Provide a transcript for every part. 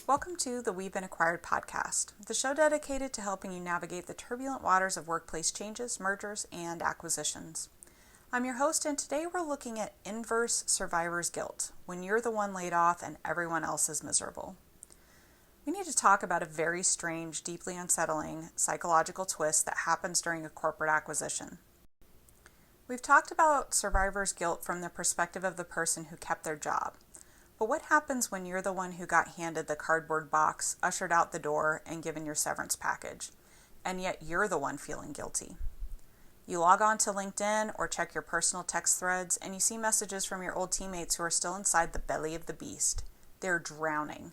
Welcome to the We've Been Acquired podcast, the show dedicated to helping you navigate the turbulent waters of workplace changes, mergers, and acquisitions. I'm your host, and today we're looking at inverse survivor's guilt, when you're the one laid off and everyone else is miserable. We need to talk about a very strange, deeply unsettling psychological twist that happens during a corporate acquisition. We've talked about survivor's guilt from the perspective of the person who kept their job. But what happens when you're the one who got handed the cardboard box, ushered out the door, and given your severance package, and yet you're the one feeling guilty? You log on to LinkedIn or check your personal text threads, and you see messages from your old teammates who are still inside the belly of the beast. They're drowning.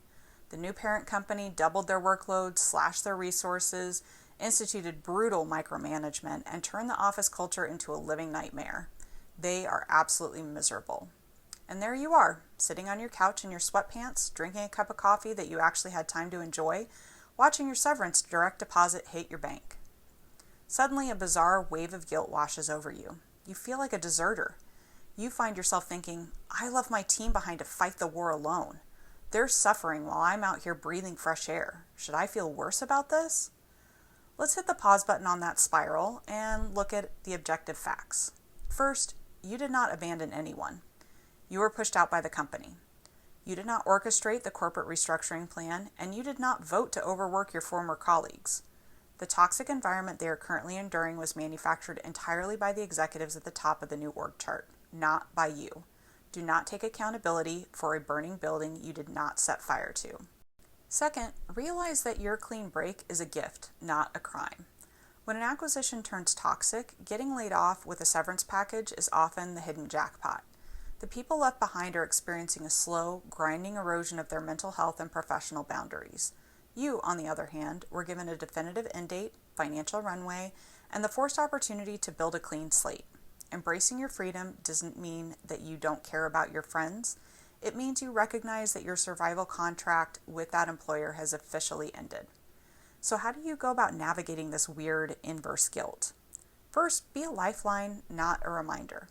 The new parent company doubled their workload, slashed their resources, instituted brutal micromanagement, and turned the office culture into a living nightmare. They are absolutely miserable. And there you are, sitting on your couch in your sweatpants, drinking a cup of coffee that you actually had time to enjoy, watching your severance direct deposit hit your bank. Suddenly, a bizarre wave of guilt washes over you. You feel like a deserter. You find yourself thinking, I left my team behind to fight the war alone. They're suffering while I'm out here breathing fresh air. Should I feel worse about this? Let's hit the pause button on that spiral and look at the objective facts. First, you did not abandon anyone. You were pushed out by the company. You did not orchestrate the corporate restructuring plan, and you did not vote to overwork your former colleagues. The toxic environment they are currently enduring was manufactured entirely by the executives at the top of the new org chart, not by you. Do not take accountability for a burning building you did not set fire to. Second, realize that your clean break is a gift, not a crime. When an acquisition turns toxic, getting laid off with a severance package is often the hidden jackpot. The people left behind are experiencing a slow, grinding erosion of their mental health and professional boundaries. You, on the other hand, were given a definitive end date, financial runway, and the forced opportunity to build a clean slate. Embracing your freedom doesn't mean that you don't care about your friends. It means you recognize that your survival contract with that employer has officially ended. So how do you go about navigating this weird inverse guilt? First, be a lifeline, not a reminder.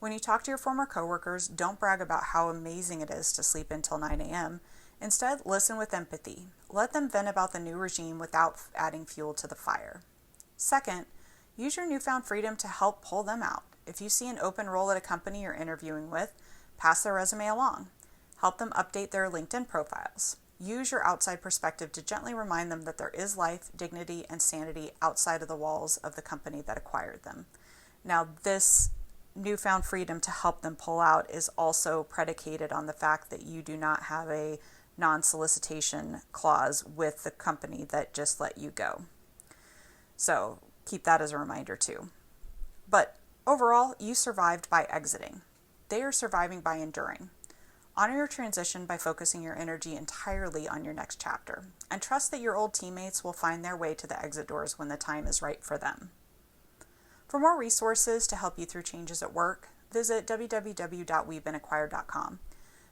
When you talk to your former coworkers, don't brag about how amazing it is to sleep until 9 a.m. Instead, listen with empathy. Let them vent about the new regime without adding fuel to the fire. Second, use your newfound freedom to help pull them out. If you see an open role at a company you're interviewing with, pass their resume along. Help them update their LinkedIn profiles. Use your outside perspective to gently remind them that there is life, dignity, and sanity outside of the walls of the company that acquired them. Now, this newfound freedom to help them pull out is also predicated on the fact that you do not have a non-solicitation clause with the company that just let you go. So keep that as a reminder too. But overall, you survived by exiting. They are surviving by enduring. Honor your transition by focusing your energy entirely on your next chapter, and trust that your old teammates will find their way to the exit doors when the time is right for them. For more resources to help you through changes at work, visit www.we'vebeenacquired.com.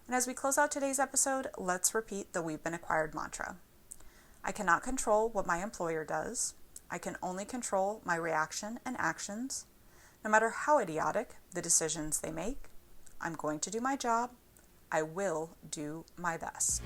And as we close out today's episode, let's repeat the We've Been Acquired mantra. I cannot control what my employer does. I can only control my reaction and actions. No matter how idiotic the decisions they make, I'm going to do my job. I will do my best.